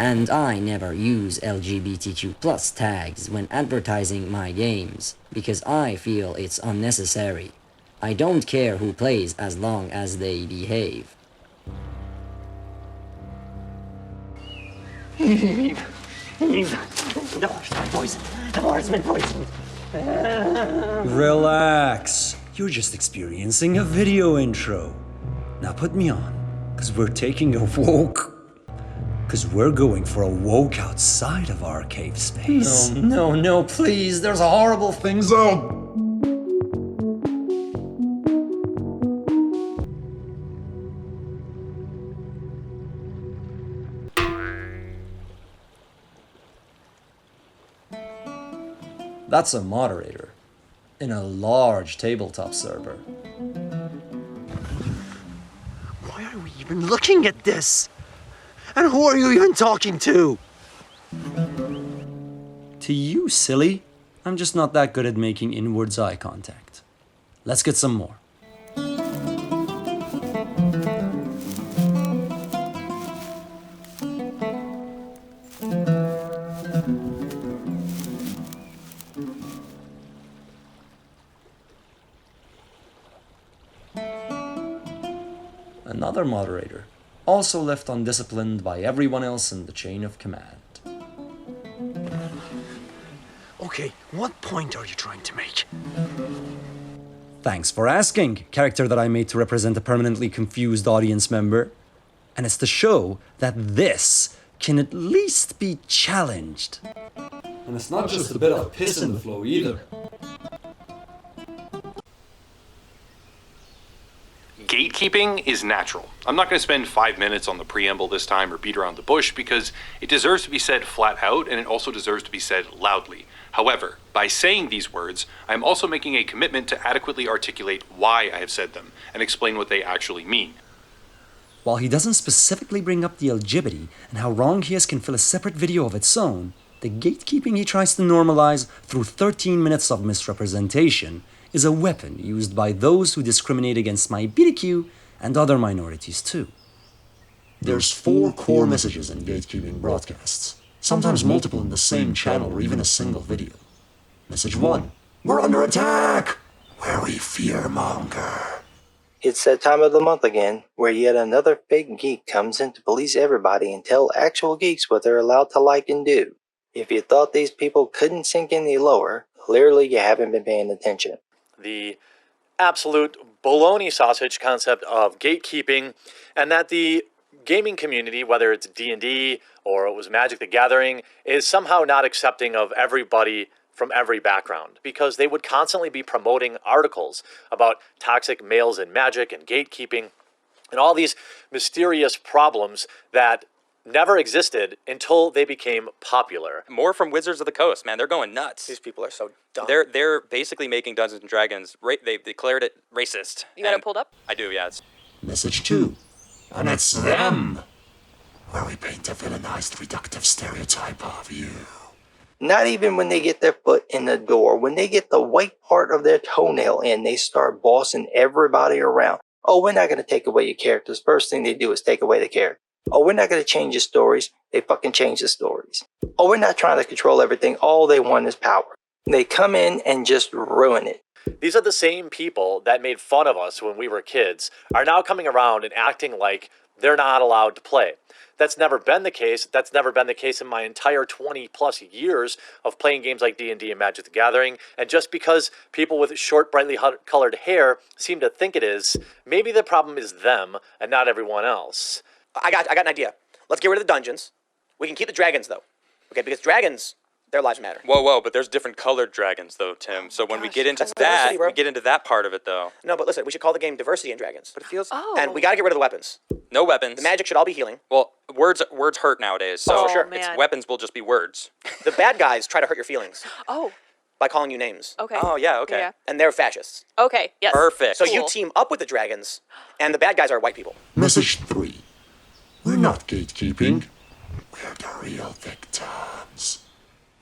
And I never use LGBTQ+ tags when advertising my games, because I feel it's unnecessary. I don't care who plays as long as they behave. The horse's been poisoned. Relax. You're just experiencing a video intro. Now put me on, because we're taking a woke. Because we're going for a woke outside of our cave space. No, please. There's horrible things out. That's a moderator in a large tabletop server. Why are we even looking at this? And who are you even talking to? To you, silly. I'm just not that good at making inwards eye contact. Let's get some more. Another moderator, also left undisciplined by everyone else in the chain of command. Okay, what point are you trying to make? Thanks for asking, character that I made to represent a permanently confused audience member. And it's to show that this can at least be challenged. And it's not just a bit of piss in the flow either. Gatekeeping is natural. I'm not going to spend 5 minutes on the preamble this time or beat around the bush because it deserves to be said flat out and it also deserves to be said loudly. However, by saying these words, I'm also making a commitment to adequately articulate why I have said them and explain what they actually mean. While he doesn't specifically bring up the LGBT and how wrong he is can fill a separate video of its own, the gatekeeping he tries to normalize through 13 minutes of misrepresentation is a weapon used by those who discriminate against my BTQ and other minorities too. There's 4 core messages in gatekeeping broadcasts, sometimes multiple in the same channel or even a single video. Message 1, we're under attack, where we fearmonger. It's that time of the month again, where yet another fake geek comes in to police everybody and tell actual geeks what they're allowed to like and do. If you thought these people couldn't sink any lower, clearly you haven't been paying attention. The absolute bologna sausage concept of gatekeeping, and that the gaming community, whether it's D&D or it was Magic the Gathering, is somehow not accepting of everybody from every background, because they would constantly be promoting articles about toxic males in Magic and gatekeeping and all these mysterious problems that never existed until they became popular. More from Wizards of the Coast, man. They're going nuts. These people are so dumb. They're basically making Dungeons and Dragons. They declared it racist. You got it pulled up? I do, yeah. Message 2, and it's them, where we paint a villainized reductive stereotype of you. Not even when they get their foot in the door, when they get the white part of their toenail in, they start bossing everybody around. Oh, we're not going to take away your characters. First thing they do is take away the character. Oh, we're not going to change the stories. They fucking change the stories. Oh, we're not trying to control everything. All they want is power. They come in and just ruin it. These are the same people that made fun of us when we were kids, are now coming around and acting like they're not allowed to play. That's never been the case. That's never been the case in my entire 20 plus years of playing games like D&D and Magic the Gathering. And just because people with short, brightly colored hair seem to think it is, maybe the problem is them and not everyone else. I got an idea. Let's get rid of the dungeons. We can keep the dragons, though. Okay, because dragons, their lives matter. Whoa, but there's different colored dragons, though, Tim. So when we get into that, we get into that part of it, though. No, but listen, we should call the game Diversity in Dragons. But it feels... And we got to get rid of the weapons. No weapons. The magic should all be healing. Well, words hurt nowadays, so for sure. It's weapons will just be words. The bad guys try to hurt your feelings. Oh. By calling you names. Okay. Oh, yeah, okay. Yeah. And they're fascists. Okay, yes. Perfect. So you team up with the dragons, and the bad guys are white people. Message 3, we're not gatekeeping, we're the real victims.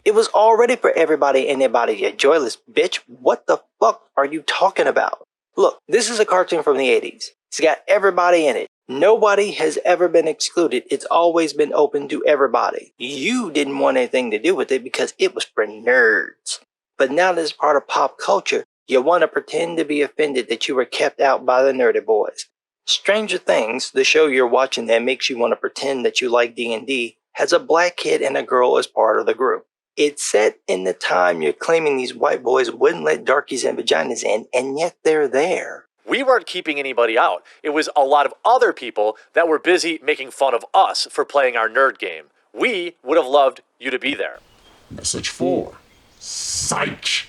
It was already for everybody and their body, you joyless bitch. What the fuck are you talking about? Look, this is a cartoon from the 80s. It's got everybody in it. Nobody has ever been excluded. It's always been open to everybody. You didn't want anything to do with it because it was for nerds. But now that it's part of pop culture, you want to pretend to be offended that you were kept out by the nerdy boys. Stranger Things, the show you're watching that makes you want to pretend that you like D&D, has a black kid and a girl as part of the group. It's set in the time you're claiming these white boys wouldn't let darkies and vaginas in, and yet they're there. We weren't keeping anybody out. It was a lot of other people that were busy making fun of us for playing our nerd game. We would have loved you to be there. Message 4. Psych!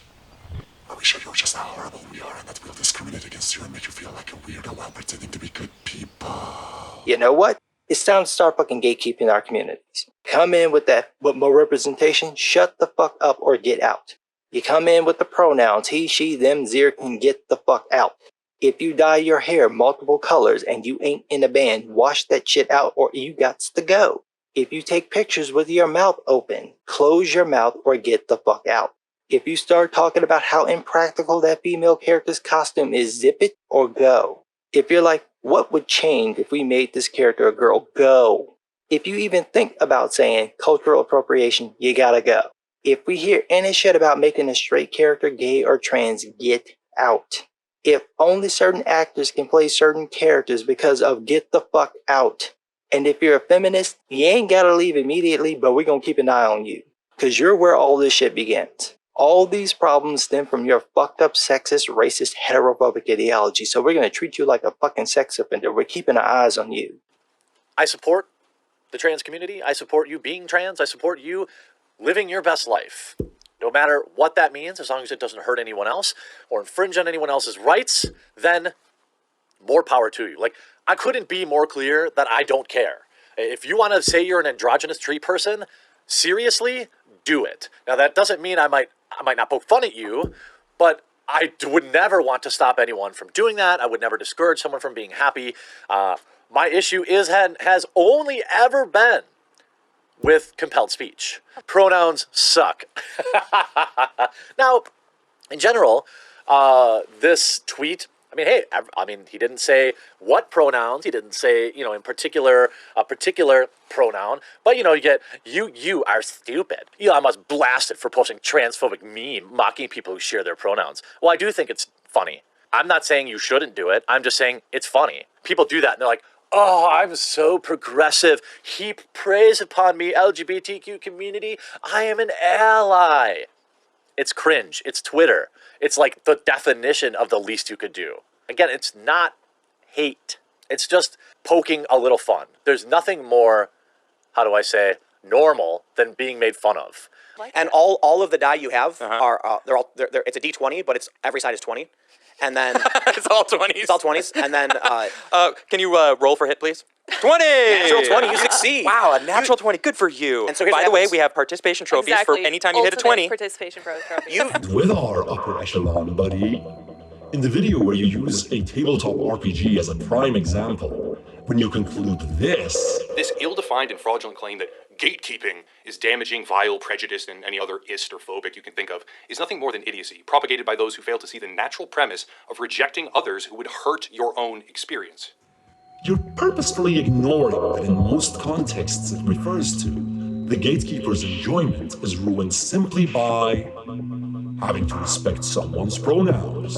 We show you just how horrible we are and that we'll discriminate against you and make you feel like a weirdo while pretending to be good people. You know what? It's time to start fucking gatekeeping our communities. Come in with that, with more representation, shut the fuck up or get out. You come in with the pronouns he, she, them, zir, can get the fuck out. If you dye your hair multiple colors and you ain't in a band, wash that shit out or you gots to go. If you take pictures with your mouth open, close your mouth or get the fuck out. If you start talking about how impractical that female character's costume is, zip it or go. If you're like, what would change if we made this character a girl? Go. If you even think about saying cultural appropriation, you gotta go. If we hear any shit about making a straight character gay or trans, get out. If only certain actors can play certain characters because of get the fuck out. And if you're a feminist, you ain't gotta leave immediately, but we're gonna keep an eye on you. Cause you're where all this shit begins. All these problems stem from your fucked up sexist, racist, heterophobic ideology, so we're gonna treat you like a fucking sex offender. We're keeping our eyes on you. I support the trans community. I support you being trans. I support you living your best life. No matter what that means, as long as it doesn't hurt anyone else or infringe on anyone else's rights, then more power to you. Like, I couldn't be more clear that I don't care. If you want to say you're an androgynous tree person, seriously, do it. Now, that doesn't mean I might not poke fun at you, but I would never want to stop anyone from doing that. I would never discourage someone from being happy. My issue has only ever been with compelled speech. Pronouns suck. Now, in general, this tweet, he didn't say what pronouns. He didn't say, in particular, a particular pronoun. But, you get, you are stupid. Elon Musk blasted for posting transphobic meme mocking people who share their pronouns. Well, I do think it's funny. I'm not saying you shouldn't do it. I'm just saying it's funny. People do that and they're like, oh, I'm so progressive. Heap praise upon me, LGBTQ community. I am an ally. It's cringe. It's Twitter. It's like the definition of the least you could do. Again, it's not hate. It's just poking a little fun. There's nothing more, normal than being made fun of. And all of the die you have are it's a D20, but it's every side is 20. And then it's all 20s. It's all 20s. And then can you roll for hit, please? 20! Natural 20, you succeed. Wow, a natural 20. Good for you. And so by the way, we have participation trophies for any time you hit a 20. Participation trophy. With our upper echelon, buddy. In the video where you use a tabletop RPG as a prime example, when you conclude this ill-defined and fraudulent claim that gatekeeping is damaging, vile, prejudiced, and any other ist or phobic you can think of is nothing more than idiocy, propagated by those who fail to see the natural premise of rejecting others who would hurt your own experience. You're purposefully ignoring that in most contexts it refers to, the gatekeeper's enjoyment is ruined simply by having to respect someone's pronouns,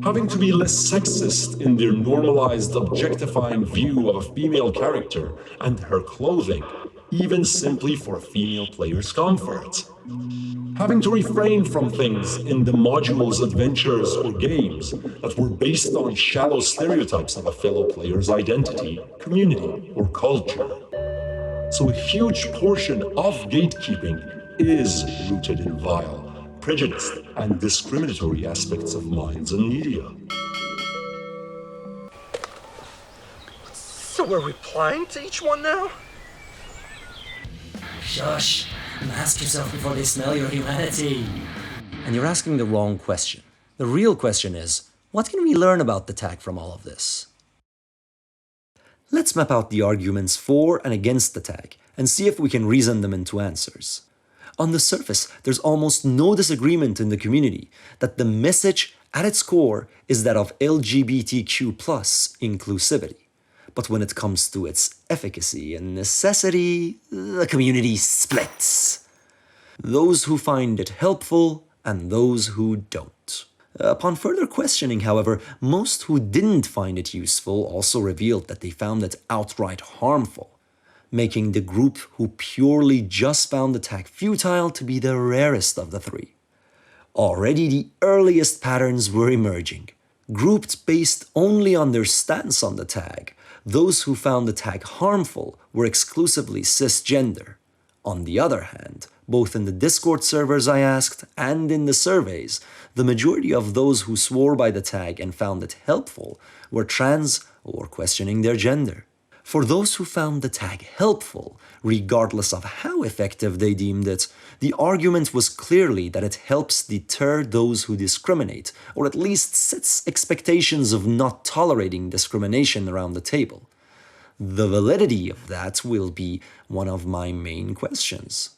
having to be less sexist in their normalized objectifying view of a female character and her clothing, even simply for a female player's comfort, having to refrain from things in the module's adventures or games that were based on shallow stereotypes of a fellow player's identity, community, or culture. So a huge portion of gatekeeping is rooted in vile, prejudiced, and discriminatory aspects of minds and media. So we're replying to each one now? Shush! Mask yourself before they smell your humanity. And you're asking the wrong question. The real question is, what can we learn about the tag from all of this? Let's map out the arguments for and against the tag and see if we can reason them into answers. On the surface, there's almost no disagreement in the community that the message at its core is that of LGBTQ+ inclusivity. But when it comes to its efficacy and necessity, the community splits. Those who find it helpful and those who don't. Upon further questioning, however, most who didn't find it useful also revealed that they found it outright harmful, making the group who purely just found the tag futile to be the rarest of the three. Already the earliest patterns were emerging, grouped based only on their stance on the tag. Those who found the tag harmful were exclusively cisgender. On the other hand, both in the Discord servers I asked and in the surveys, the majority of those who swore by the tag and found it helpful were trans or questioning their gender. For those who found the tag helpful, regardless of how effective they deemed it, the argument was clearly that it helps deter those who discriminate, or at least sets expectations of not tolerating discrimination around the table. The validity of that will be one of my main questions.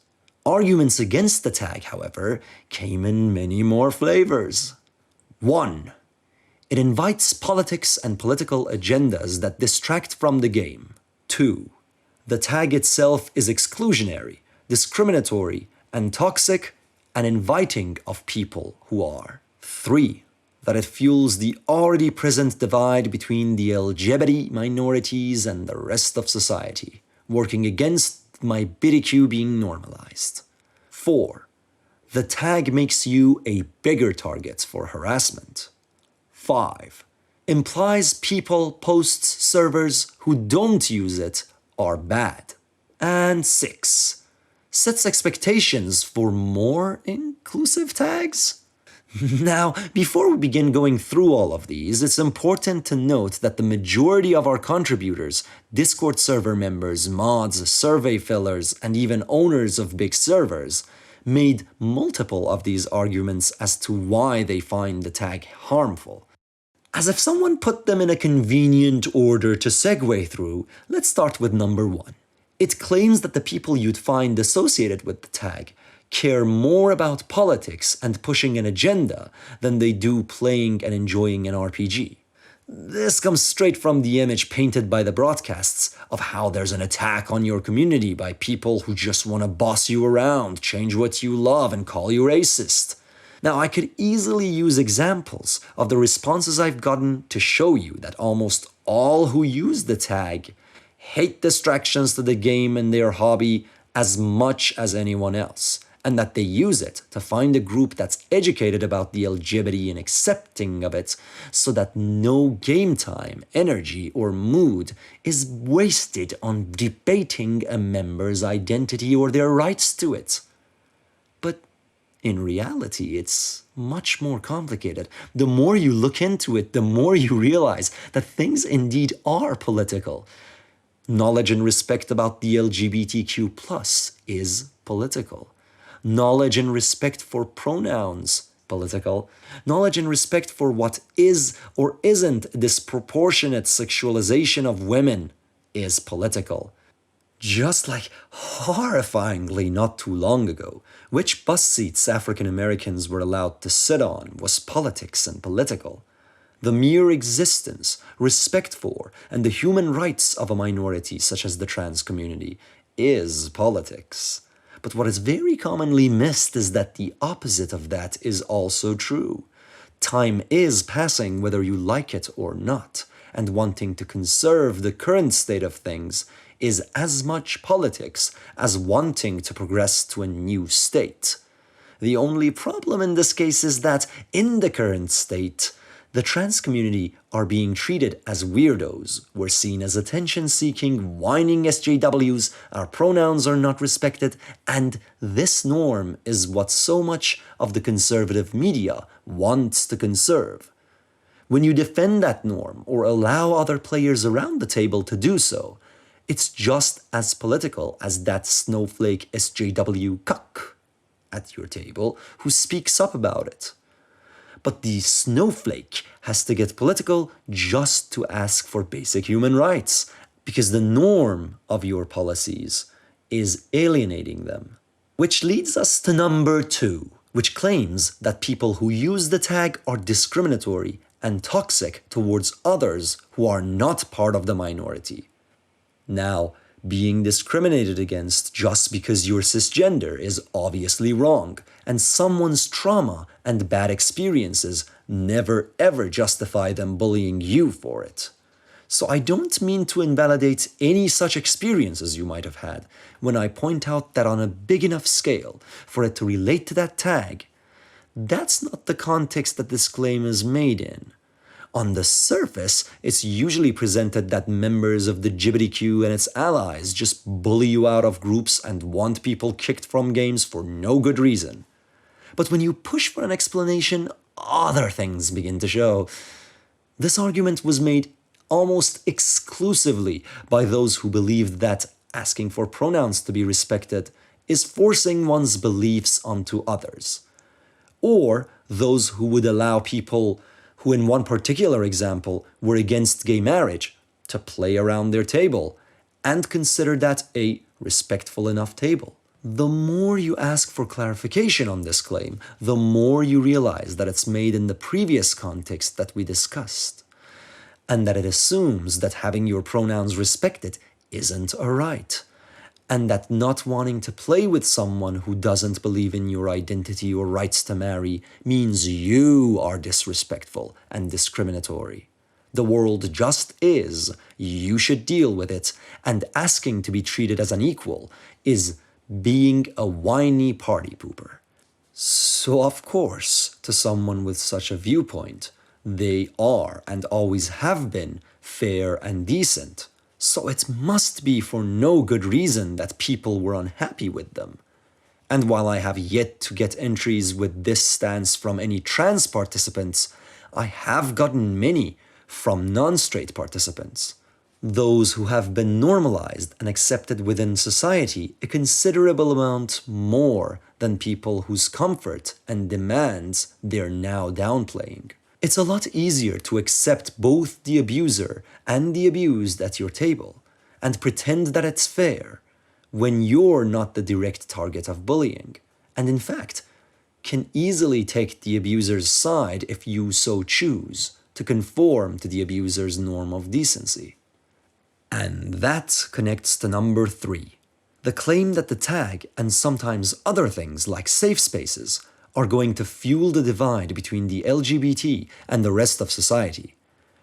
Arguments against the tag, however, came in many more flavors. 1. It invites politics and political agendas that distract from the game. 2. The tag itself is exclusionary, discriminatory, and toxic, and inviting of people who are. 3. That it fuels the already present divide between the LGBT minorities and the rest of society, working against my BDQ being normalized. 4. The tag makes you a bigger target for harassment. 5. Implies people, posts, servers who don't use it are bad. And 6. Sets expectations for more inclusive tags. Now, before we begin going through all of these, it's important to note that the majority of our contributors, Discord server members, mods, survey fillers, and even owners of big servers, made multiple of these arguments as to why they find the tag harmful. As if someone put them in a convenient order to segue through, let's start with number 1. It claims that the people you'd find associated with the tag care more about politics and pushing an agenda than they do playing and enjoying an RPG. This comes straight from the image painted by the broadcasts of how there's an attack on your community by people who just want to boss you around, change what you love, and call you racist. Now, I could easily use examples of the responses I've gotten to show you that almost all who use the tag hate distractions to the game and their hobby as much as anyone else, and that they use it to find a group that's educated about the LGBT and accepting of it, so that no game time, energy, or mood is wasted on debating a member's identity or their rights to it. But in reality, it's much more complicated. The more you look into it, the more you realize that things indeed are political. Knowledge and respect about the LGBTQ+ is political. Knowledge and respect for pronouns, political. Knowledge and respect for what is or isn't disproportionate sexualization of women is political. Just like horrifyingly not too long ago, which bus seats African Americans were allowed to sit on was politics and political. The mere existence, respect for, and the human rights of a minority such as the trans community is politics. But what is very commonly missed is that the opposite of that is also true. Time is passing whether you like it or not, and wanting to conserve the current state of things is as much politics as wanting to progress to a new state. The only problem in this case is that in the current state, the trans community are being treated as weirdos. We're seen as attention-seeking, whining SJWs, our pronouns are not respected, and this norm is what so much of the conservative media wants to conserve. When you defend that norm or allow other players around the table to do so, it's just as political as that snowflake SJW cuck at your table who speaks up about it. But the snowflake has to get political just to ask for basic human rights, because the norm of your policies is alienating them. Which leads us to number 2, which claims that people who use the tag are discriminatory and toxic towards others who are not part of the minority. Now, being discriminated against just because you're cisgender is obviously wrong, and someone's trauma and bad experiences never ever justify them bullying you for it. So I don't mean to invalidate any such experiences you might have had when I point out that on a big enough scale for it to relate to that tag, that's not the context that this claim is made in. On the surface, it's usually presented that members of the GBTQ and its allies just bully you out of groups and want people kicked from games for no good reason. But when you push for an explanation, other things begin to show. This argument was made almost exclusively by those who believed that asking for pronouns to be respected is forcing one's beliefs onto others, or those who would allow people who in one particular example were against gay marriage to play around their table and consider that a respectful enough table. The more you ask for clarification on this claim, the more you realize that it's made in the previous context that we discussed, and that it assumes that having your pronouns respected isn't a right, and that not wanting to play with someone who doesn't believe in your identity or rights to marry means you are disrespectful and discriminatory. The world just is, you should deal with it, and asking to be treated as an equal is being a whiny party pooper. So of course, to someone with such a viewpoint, they are and always have been fair and decent. So it must be for no good reason that people were unhappy with them. And while I have yet to get entries with this stance from any trans participants, I have gotten many from non-straight participants. Those who have been normalized and accepted within society a considerable amount more than people whose comfort and demands they're now downplaying. It's a lot easier to accept both the abuser and the abused at your table and pretend that it's fair when you're not the direct target of bullying, and in fact, can easily take the abuser's side if you so choose to conform to the abuser's norm of decency. And that connects to number 3, the claim that the tag and sometimes other things like safe spaces are going to fuel the divide between the LGBT and the rest of society.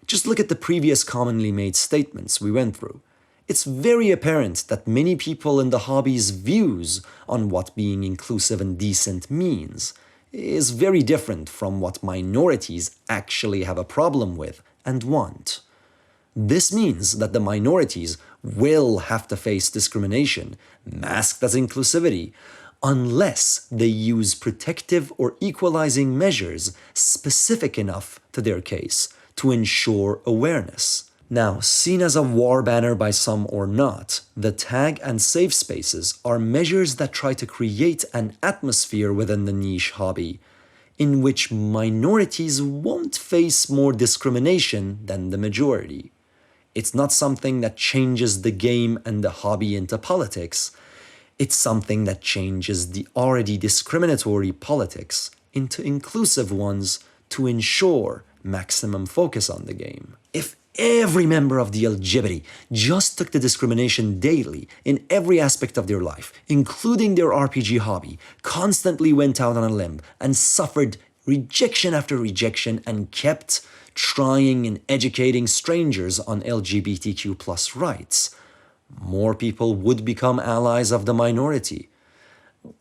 Just look at the previous commonly made statements we went through. It's very apparent that many people in the hobby's views on what being inclusive and decent means is very different from what minorities actually have a problem with and want. This means that the minorities will have to face discrimination, masked as inclusivity, unless they use protective or equalizing measures specific enough to their case to ensure awareness. Now, seen as a war banner by some or not, the tag and safe spaces are measures that try to create an atmosphere within the niche hobby in which minorities won't face more discrimination than the majority. It's not something that changes the game and the hobby into politics. It's something that changes the already discriminatory politics into inclusive ones to ensure maximum focus on the game. If every member of the LGBT just took the discrimination daily in every aspect of their life, including their RPG hobby, constantly went out on a limb and suffered rejection after rejection and kept trying and educating strangers on LGBTQ+ rights, more people would become allies of the minority.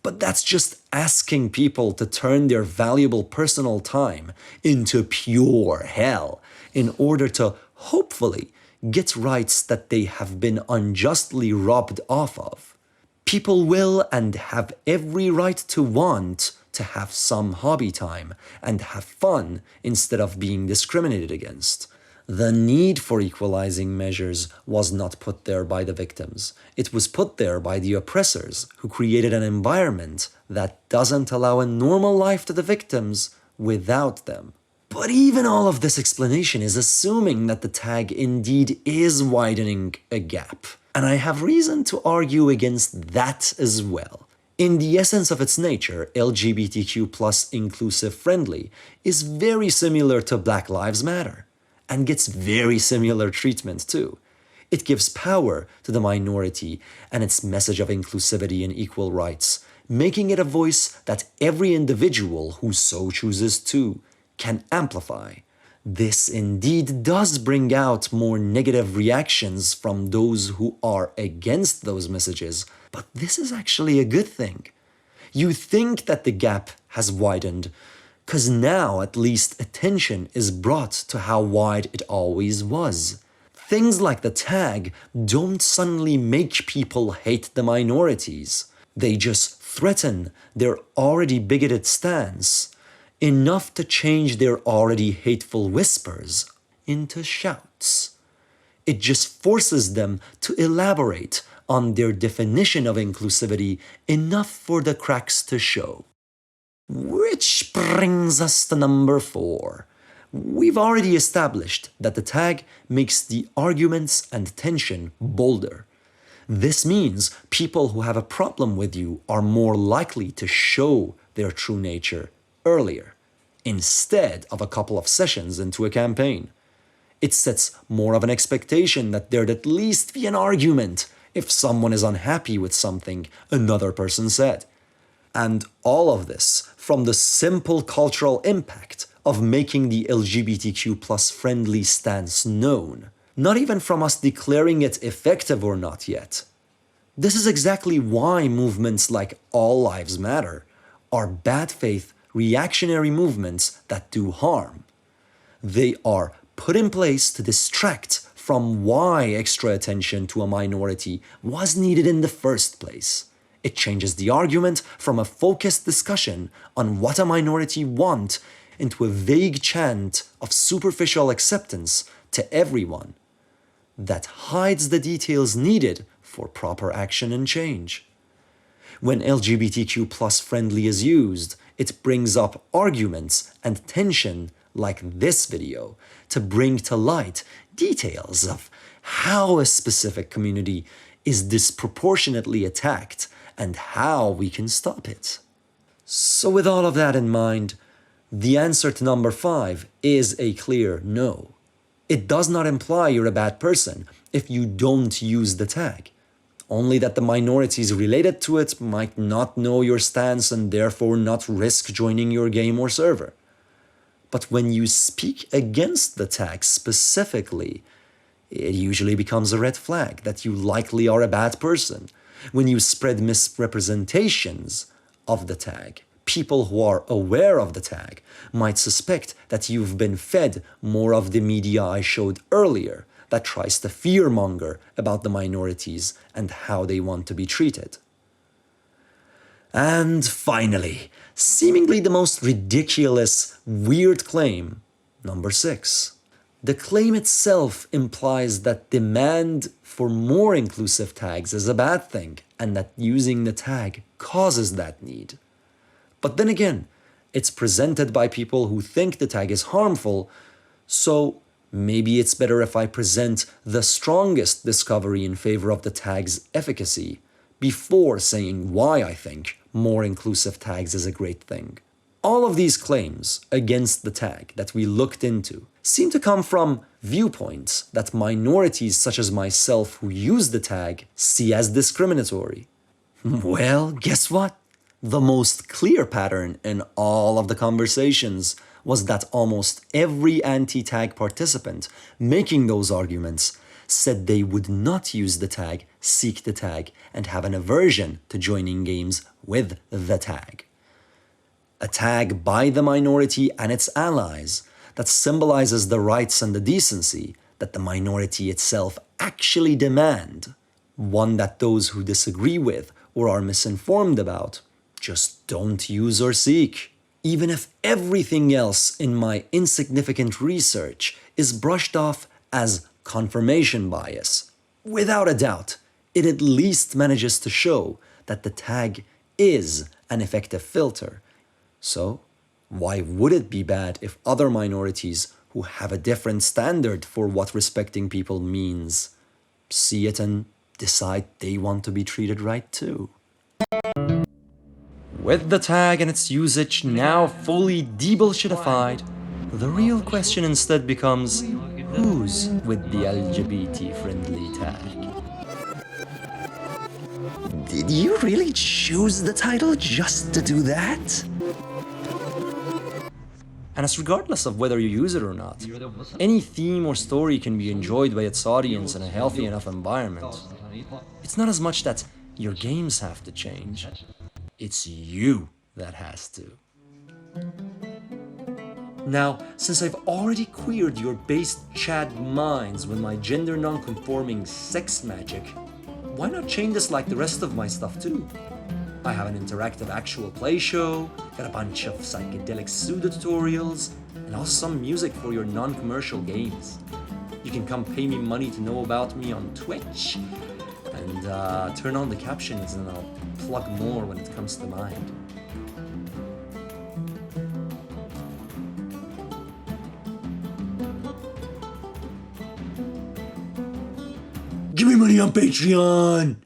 But that's just asking people to turn their valuable personal time into pure hell in order to hopefully get rights that they have been unjustly robbed off of. People will and have every right to want to have some hobby time and have fun instead of being discriminated against. The need for equalizing measures was not put there by the victims. It was put there by the oppressors who created an environment that doesn't allow a normal life to the victims without them. But even all of this explanation is assuming that the tag indeed is widening a gap. And I have reason to argue against that as well. In the essence of its nature, LGBTQ plus inclusive friendly is very similar to Black Lives Matter and gets very similar treatment too. It gives power to the minority and its message of inclusivity and equal rights, making it a voice that every individual who so chooses to can amplify. This indeed does bring out more negative reactions from those who are against those messages, but this is actually a good thing. You think that the gap has widened, because now at least attention is brought to how wide it always was. Things like the tag don't suddenly make people hate the minorities. They just threaten their already bigoted stance, enough to change their already hateful whispers into shouts. It just forces them to elaborate on their definition of inclusivity enough for the cracks to show. Which brings us to number 4. We've already established that the tag makes the arguments and tension bolder. This means people who have a problem with you are more likely to show their true nature earlier, instead of a couple of sessions into a campaign. It sets more of an expectation that there'd at least be an argument if someone is unhappy with something another person said. And all of this from the simple cultural impact of making the LGBTQ plus friendly stance known, not even from us declaring it effective or not yet. This is exactly why movements like All Lives Matter are bad faith, reactionary movements that do harm. They are put in place to distract from why extra attention to a minority was needed in the first place. It changes the argument from a focused discussion on what a minority want into a vague chant of superficial acceptance to everyone that hides the details needed for proper action and change. When LGBTQ plus friendly is used, it brings up arguments and tension like this video to bring to light details of how a specific community is disproportionately attacked and how we can stop it. So with all of that in mind, the answer to number 5 is a clear no. It does not imply you're a bad person if you don't use the tag. Only that the minorities related to it might not know your stance and therefore not risk joining your game or server. But when you speak against the tag specifically, it usually becomes a red flag that you likely are a bad person. When you spread misrepresentations of the tag, people who are aware of the tag might suspect that you've been fed more of the media I showed earlier that tries to fearmonger about the minorities and how they want to be treated. And finally, seemingly the most ridiculous, weird claim, number 6. The claim itself implies that demand for more inclusive tags is a bad thing and that using the tag causes that need. But then again, it's presented by people who think the tag is harmful, so maybe it's better if I present the strongest discovery in favor of the tag's efficacy before saying why I think more inclusive tags is a great thing. All of these claims against the tag that we looked into seem to come from viewpoints that minorities such as myself who use the tag see as discriminatory. Well, guess what? The most clear pattern in all of the conversations was that almost every anti-tag participant making those arguments said they would not use the tag, seek the tag, and have an aversion to joining games with the tag. A tag by the minority and its allies that symbolizes the rights and the decency that the minority itself actually demand. One that those who disagree with or are misinformed about just don't use or seek. Even if everything else in my insignificant research is brushed off as confirmation bias, without a doubt, it at least manages to show that the tag is an effective filter. So, why would it be bad if other minorities who have a different standard for what respecting people means see it and decide they want to be treated right too? With the tag and its usage now fully debullshitified, the real question instead becomes, who's with the LGBT-friendly tag? Did you really choose the title just to do that? And it's regardless of whether you use it or not. Any theme or story can be enjoyed by its audience in a healthy enough environment. It's not as much that your games have to change, it's you that has to. Now, since I've already queered your base Chad minds with my gender non-conforming sex magic, why not chain this like the rest of my stuff too? I have an interactive actual play show, got a bunch of psychedelic pseudo tutorials, and also some music for your non-commercial games. You can come pay me money to know about me on Twitch, and turn on the captions and I'll plug more when it comes to mind. Give me money on Patreon!